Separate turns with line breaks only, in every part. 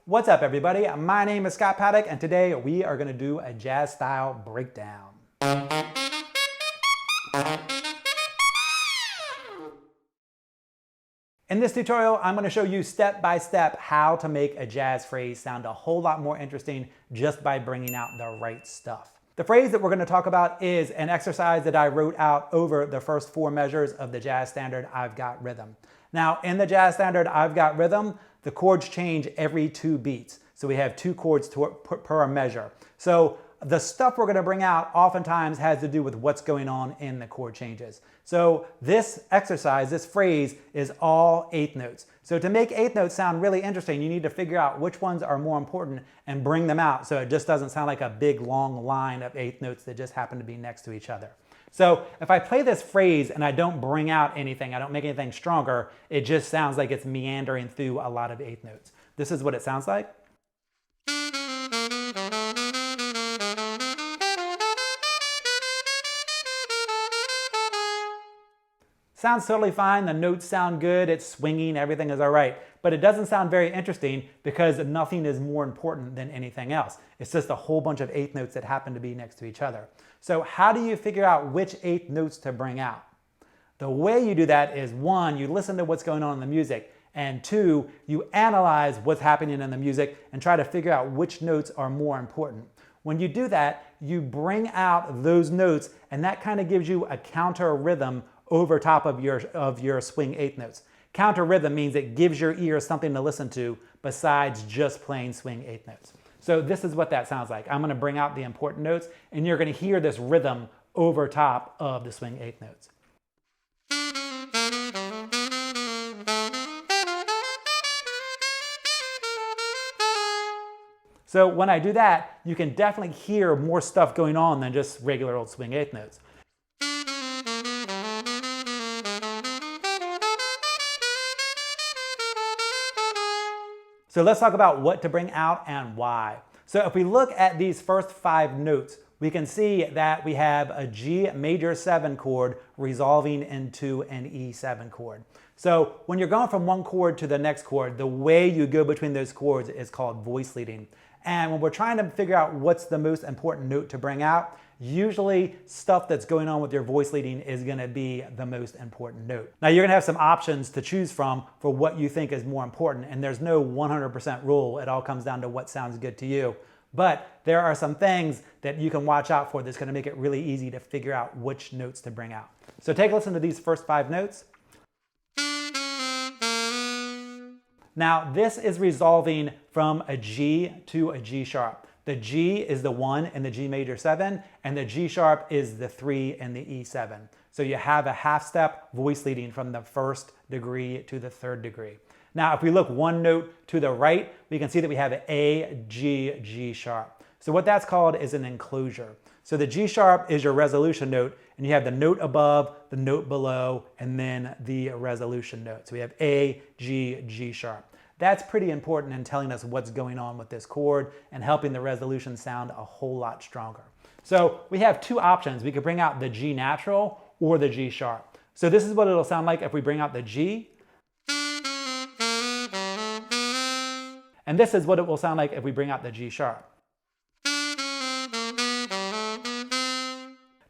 What's up, everybody? My name is Scott Paddock, and today we are going to do a jazz style breakdown. In this tutorial, I'm going to show you step by step how to make a jazz phrase sound a whole lot more interesting just by bringing out the right stuff. The phrase that we're going to talk about is an exercise that I wrote out over the first 4 measures of the jazz standard I've Got Rhythm. Now, in the jazz standard I've Got Rhythm, the chords change every 2 beats. So we have 2 chords per measure. So the stuff we're going to bring out oftentimes has to do with what's going on in the chord changes. So this exercise, this phrase, is all 8th notes. So to make 8th notes sound really interesting, you need to figure out which ones are more important and bring them out so it just doesn't sound like a big long line of 8th notes that just happen to be next to each other. So if I play this phrase and I don't bring out anything, I don't make anything stronger, it just sounds like it's meandering through a lot of 8th notes. This is what it sounds like. Sounds totally fine, the notes sound good, it's swinging, everything is all right. But it doesn't sound very interesting because nothing is more important than anything else. It's just a whole bunch of 8th notes that happen to be next to each other. So how do you figure out which 8th notes to bring out? The way you do that is 1, you listen to what's going on in the music, and 2, you analyze what's happening in the music and try to figure out which notes are more important. When you do that, you bring out those notes, and that kind of gives you a counter rhythm over top of your swing 8th notes. Counter rhythm means it gives your ear something to listen to besides just plain swing 8th notes. So this is what that sounds like. I'm going to bring out the important notes, and you're going to hear this rhythm over top of the swing 8th notes. So when I do that, you can definitely hear more stuff going on than just regular old swing 8th notes. So let's talk about what to bring out and why. So if we look at these first 5 notes, we can see that we have a G major 7 chord resolving into an E7 chord. So when you're going from one chord to the next chord, the way you go between those chords is called voice leading. And when we're trying to figure out what's the most important note to bring out, usually stuff that's going on with your voice leading is going to be the most important note. Now you're going to have some options to choose from for what you think is more important, and there's no 100% rule. It all comes down to what sounds good to you. But there are some things that you can watch out for that's going to make it really easy to figure out which notes to bring out. So take a listen to these first 5 notes. Now this is resolving from a G to a G sharp. The G is the 1 in the G major 7, and the G sharp is the 3 in the E7. So you have a half step voice leading from the 1st degree to the 3rd degree. Now if we look one note to the right, we can see that we have an A, G, G sharp. So what that's called is an enclosure. So the G sharp is your resolution note, and you have the note above, the note below, and then the resolution note. So we have A, G, G sharp. That's pretty important in telling us what's going on with this chord and helping the resolution sound a whole lot stronger. So we have 2 options. We could bring out the G natural or the G sharp. So this is what it'll sound like if we bring out the G. And this is what it will sound like if we bring out the G sharp.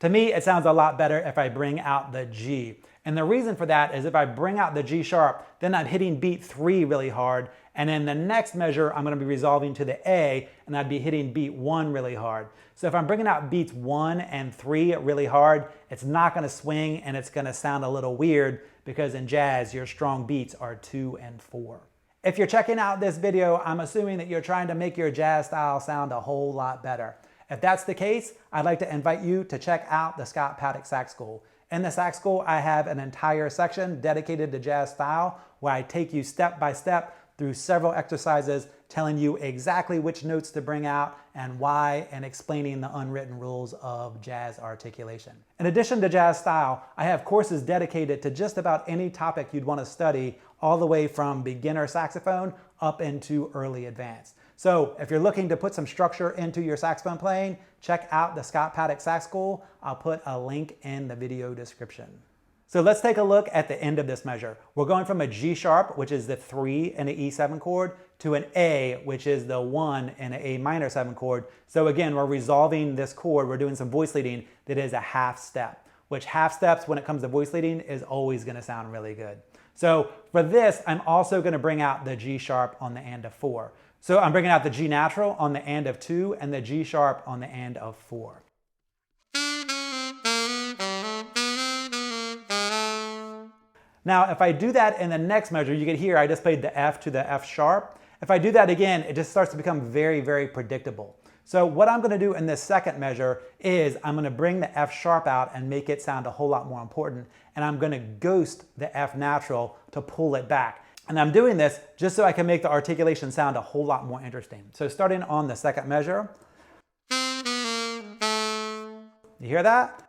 To me, it sounds a lot better if I bring out the G. And the reason for that is if I bring out the G sharp, then I'm hitting beat 3 really hard. And in the next measure, I'm going to be resolving to the A, and I'd be hitting beat 1 really hard. So if I'm bringing out beats 1 and 3 really hard, it's not going to swing and it's going to sound a little weird because in jazz, your strong beats are 2 and 4. If you're checking out this video, I'm assuming that you're trying to make your jazz style sound a whole lot better. If that's the case, I'd like to invite you to check out the Scott Paddock Sax School. In the Sax School, I have an entire section dedicated to jazz style where I take you step by step through several exercises telling you exactly which notes to bring out and why, and explaining the unwritten rules of jazz articulation. In addition to jazz style, I have courses dedicated to just about any topic you'd want to study, all the way from beginner saxophone up into early advanced. So if you're looking to put some structure into your saxophone playing, check out the Scott Paddock Sax School. I'll put a link in the video description. So let's take a look at the end of this measure. We're going from a G sharp, which is the 3 in an E7 chord, to an A, which is the 1 in an A minor 7 chord. So again, we're resolving this chord. We're doing some voice leading that is a half step, which half steps when it comes to voice leading is always going to sound really good. So for this, I'm also going to bring out the G sharp on the and of 4. So I'm bringing out the G natural on the and of 2 and the G sharp on the and of 4. Now, if I do that in the next measure, you can hear I just played the F to the F sharp. If I do that again, it just starts to become very, very predictable. So what I'm going to do in this second measure is I'm going to bring the F sharp out and make it sound a whole lot more important. And I'm going to ghost the F natural to pull it back. And I'm doing this just so I can make the articulation sound a whole lot more interesting. So starting on the second measure. You hear that?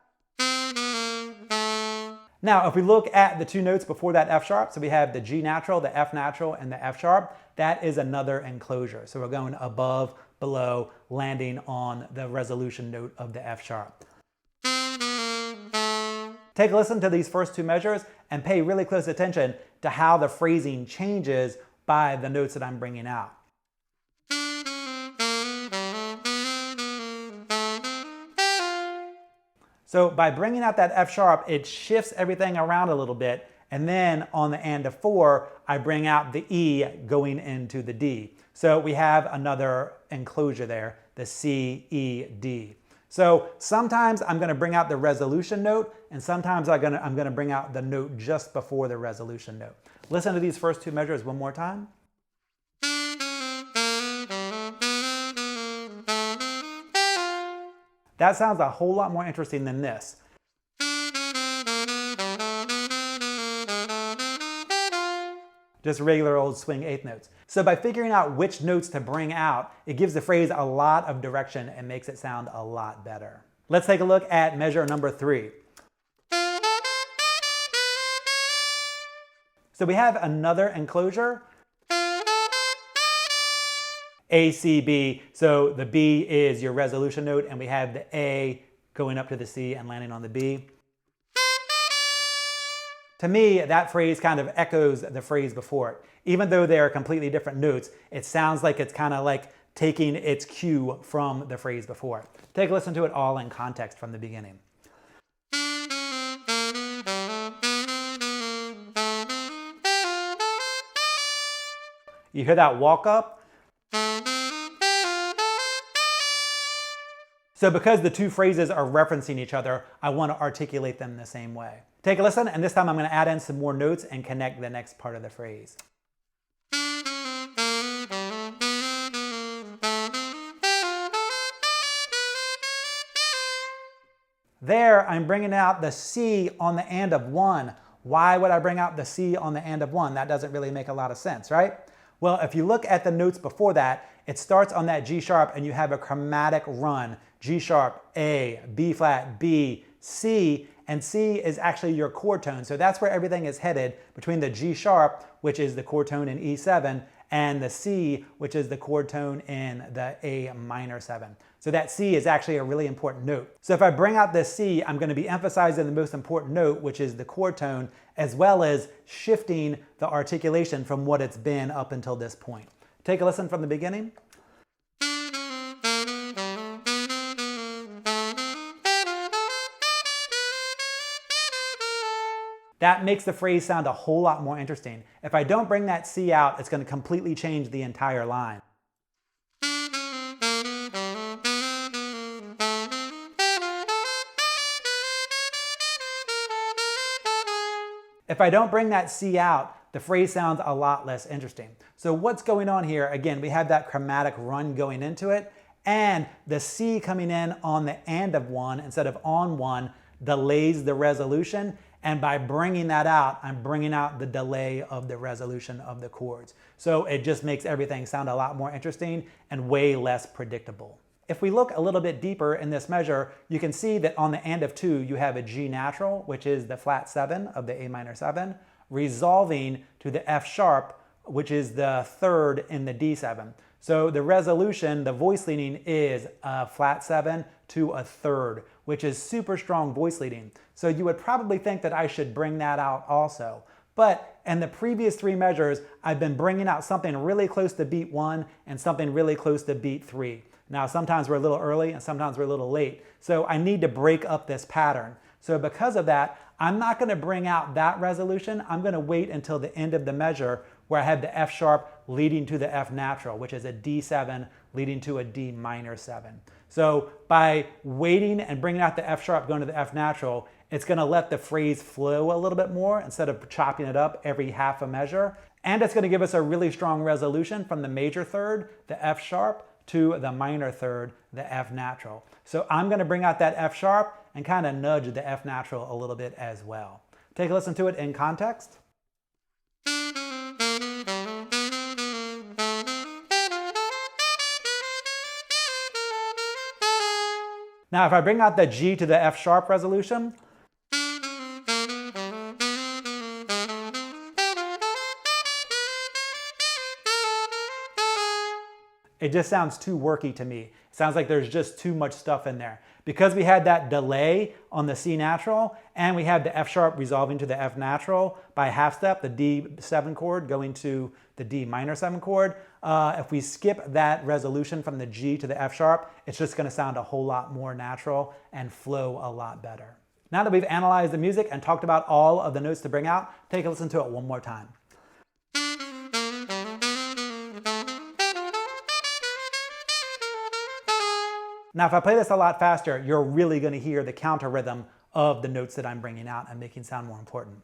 Now, if we look at the two notes before that F sharp, so we have the G natural, the F natural, and the F sharp, that is another enclosure. So we're going above, below, landing on the resolution note of the F sharp. Take a listen to these first two measures and pay really close attention to how the phrasing changes by the notes that I'm bringing out. So by bringing out that F sharp, it shifts everything around a little bit. And then on the and of 4, I bring out the E going into the D. So we have another enclosure there, the C, E, D. So sometimes I'm going to bring out the resolution note, and sometimes I'm going to bring out the note just before the resolution note. Listen to these first two measures one more time. That sounds a whole lot more interesting than this. Just regular old swing eighth notes. So by figuring out which notes to bring out, it gives the phrase a lot of direction and makes it sound a lot better. Let's take a look at measure number 3. So we have another enclosure. A, C, B. So the B is your resolution note, and we have the A going up to the C and landing on the B. To me, that phrase kind of echoes the phrase before it. Even though they are completely different notes, it sounds like it's kind of like taking its cue from the phrase before it. Take a listen to it all in context from the beginning. You hear that walk up? So because the two phrases are referencing each other, I want to articulate them the same way. Take a listen, and this time I'm going to add in some more notes and connect the next part of the phrase. There, I'm bringing out the C on the and of 1. Why would I bring out the C on the and of 1? That doesn't really make a lot of sense, right? Well, if you look at the notes before that, it starts on that G sharp and you have a chromatic run. G sharp, A, B flat, B, C, and C is actually your chord tone. So that's where everything is headed between the G sharp, which is the chord tone in E7, and the C, which is the chord tone in the A minor 7. So that C is actually a really important note. So if I bring out this C, I'm going to be emphasizing the most important note, which is the chord tone, as well as shifting the articulation from what it's been up until this point. Take a listen from the beginning. That makes the phrase sound a whole lot more interesting. If I don't bring that C out, it's going to completely change the entire line. If I don't bring that C out, the phrase sounds a lot less interesting. So what's going on here? Again, we have that chromatic run going into it, and the C coming in on the and of 1 instead of on 1 delays the resolution. And by bringing that out, I'm bringing out the delay of the resolution of the chords. So it just makes everything sound a lot more interesting and way less predictable. If we look a little bit deeper in this measure, you can see that on the and of 2, you have a G natural, which is the flat 7 of the A minor 7, resolving to the F sharp, which is the 3rd in the D7. So the resolution, the voice leading is a flat 7 to a third, which is super strong voice leading. So you would probably think that I should bring that out also. But in the previous three measures, I've been bringing out something really close to beat 1 and something really close to beat 3. Now, sometimes we're a little early and sometimes we're a little late. So I need to break up this pattern. So because of that, I'm not going to bring out that resolution. I'm going to wait until the end of the measure where I have the F sharp leading to the F natural, which is a D7 leading to a D minor 7. So by waiting and bringing out the F sharp going to the F natural, it's going to let the phrase flow a little bit more instead of chopping it up every half a measure. And it's going to give us a really strong resolution from the major third, the F sharp, to the minor third, the F natural. So I'm going to bring out that F sharp and kind of nudge the F natural a little bit as well. Take a listen to it in context. Now if I bring out the G to the F sharp resolution, it just sounds too worky to me. It sounds like there's just too much stuff in there. Because we had that delay on the C natural and we had the F sharp resolving to the F natural by a half step, the D7 chord going to the D minor 7 chord, if we skip that resolution from the G to the F sharp, it's just going to sound a whole lot more natural and flow a lot better. Now that we've analyzed the music and talked about all of the notes to bring out, take a listen to it one more time. Now, if I play this a lot faster, you're really going to hear the counter rhythm of the notes that I'm bringing out and making sound more important.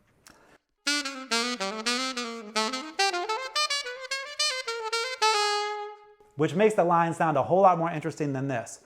Which makes the line sound a whole lot more interesting than this.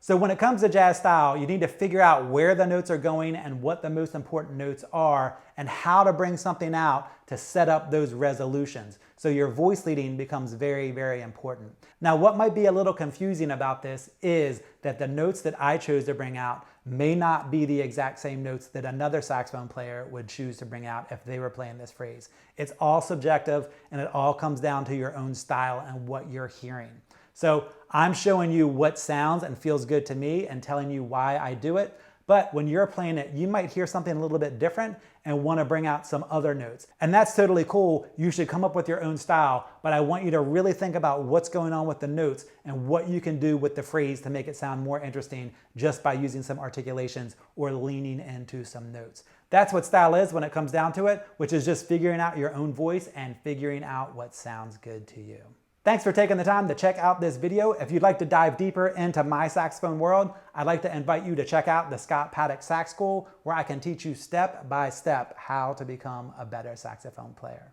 So when it comes to jazz style, you need to figure out where the notes are going and what the most important notes are and how to bring something out to set up those resolutions. So your voice leading becomes very, very important. Now, what might be a little confusing about this is that the notes that I chose to bring out may not be the exact same notes that another saxophone player would choose to bring out if they were playing this phrase. It's all subjective and it all comes down to your own style and what you're hearing. So I'm showing you what sounds and feels good to me and telling you why I do it. But when you're playing it, you might hear something a little bit different and want to bring out some other notes. And that's totally cool. You should come up with your own style, but I want you to really think about what's going on with the notes and what you can do with the phrase to make it sound more interesting just by using some articulations or leaning into some notes. That's what style is when it comes down to it, which is just figuring out your own voice and figuring out what sounds good to you. Thanks for taking the time to check out this video. If you'd like to dive deeper into my saxophone world, I'd like to invite you to check out the Scott Paddock Sax School, where I can teach you step by step how to become a better saxophone player.